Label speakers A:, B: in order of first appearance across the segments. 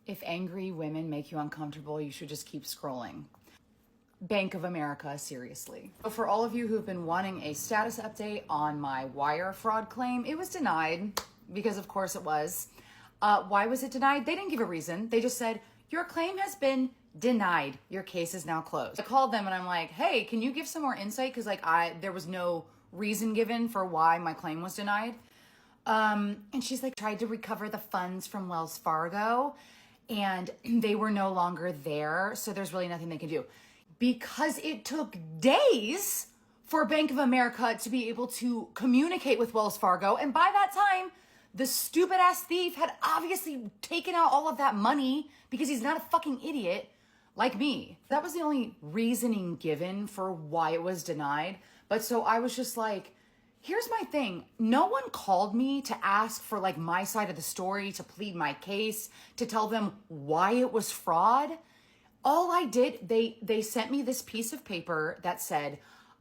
A: If angry women make you uncomfortable, you should just keep scrolling. Bank of America, seriously. For all of you who've been wanting a status update on my wire fraud claim, it was denied because of course it was. Why was it denied? They didn't give a reason. They just said, your claim has been denied. Your case is now closed. I called them and I'm like, hey, can you give some more insight? Cause there was no reason given for why my claim was denied. And she's like, tried to recover the funds from Wells Fargo and they were no longer there. So there's really nothing they can do. Because it took days for Bank of America to be able to communicate with Wells Fargo. And by that time, the stupid ass thief had obviously taken out all of that money because he's not a fucking idiot like me. That was the only reasoning given for why it was denied. But so I was just like, here's my thing. No one called me to ask for like my side of the story, to plead my case, to tell them why it was fraud. All I did, they sent me this piece of paper that said,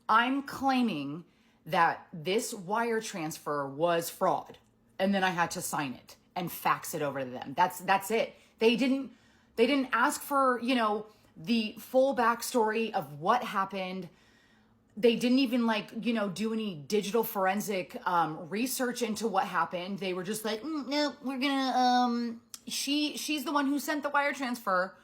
A: I'm claiming that this wire transfer was fraud. And then I had to sign it and fax it over to them. That's it. They didn't ask for, the full backstory of what happened. They didn't even do any digital forensic research into what happened. They were just like, no, we're gonna, she's the one who sent the wire transfer.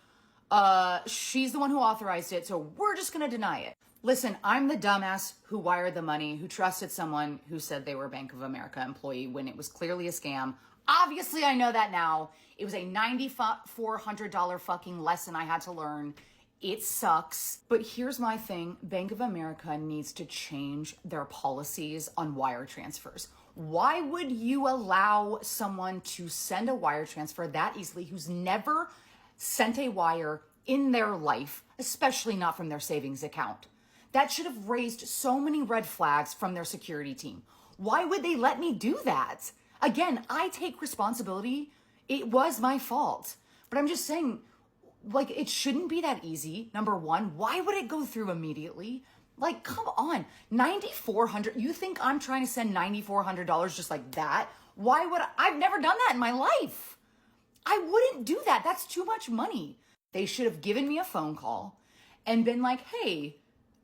A: She's the one who authorized it, so we're just gonna deny it. Listen, I'm the dumbass who wired the money, who trusted someone who said they were a Bank of America employee when it was clearly a scam. Obviously, I know that now. It was a $9,400 fucking lesson I had to learn. It sucks. But here's my thing. Bank of America needs to change their policies on wire transfers. Why would you allow someone to send a wire transfer that easily who's never sent a wire in their life, especially not from their savings account? That should have raised so many red flags from their security team. Why would they let me do that? Again, I take responsibility. It was my fault. But I'm just saying, it shouldn't be that easy. Number one, why would it go through immediately? Come on, $9,400. You think I'm trying to send $9,400 just like that? Why would I've never done that in my life. I wouldn't do that. That's too much money. They should have given me a phone call and been like, hey,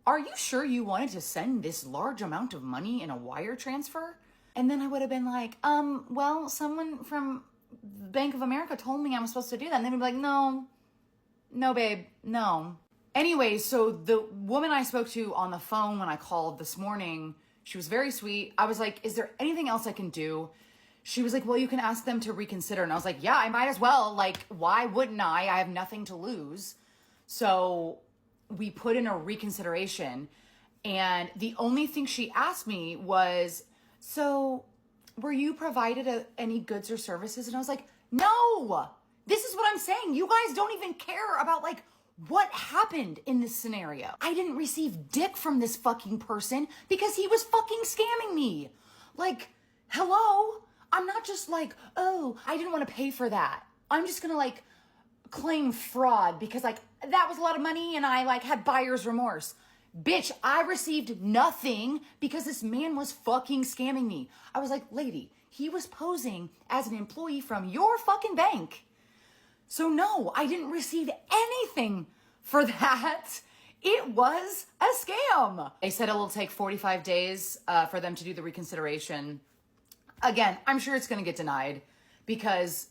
A: are you sure you wanted to send this large amount of money in a wire transfer? And then I would have been like, well, someone from Bank of America told me I'm supposed to do that. And then they'd be like, no, babe, no. Anyway, so the woman I spoke to on the phone when I called this morning, she was very sweet. I was like, is there anything else I can do? She was like, well, you can ask them to reconsider. And I was like, yeah, I might as well. Why wouldn't I? I have nothing to lose. So we put in a reconsideration. And the only thing she asked me was, so were you provided any goods or services? And I was like, no, this is what I'm saying. You guys don't even care about what happened in this scenario. I didn't receive dick from this fucking person because he was fucking scamming me. Hello? I'm not just oh, I didn't want to pay for that. I'm just going to claim fraud because that was a lot of money and I had buyer's remorse. Bitch, I received nothing because this man was fucking scamming me. I was like, lady, he was posing as an employee from your fucking bank. So no, I didn't receive anything for that. It was a scam. They said it will take 45 days for them to do the reconsideration. Again, I'm sure it's going to get denied because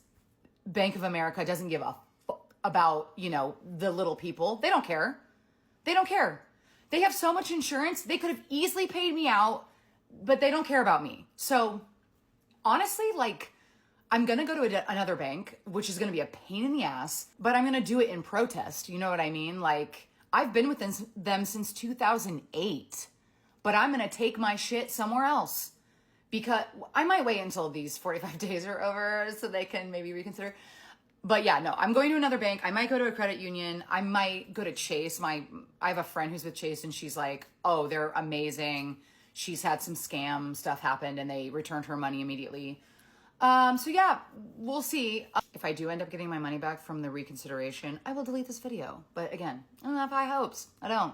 A: Bank of America doesn't give a fuck about, the little people. They don't care. They don't care. They have so much insurance. They could have easily paid me out, but they don't care about me. So honestly, I'm going to go to another bank, which is going to be a pain in the ass, but I'm going to do it in protest. You know what I mean? I've been with them since 2008, but I'm going to take my shit somewhere else because I might wait until these 45 days are over so they can maybe reconsider. But yeah, no, I'm going to another bank. I might go to a credit union. I might go to Chase. I have a friend who's with Chase and she's like, oh, they're amazing. She's had some scam stuff happen and they returned her money immediately. So yeah, we'll see. If I do end up getting my money back from the reconsideration, I will delete this video. But again, I don't have high hopes. I don't.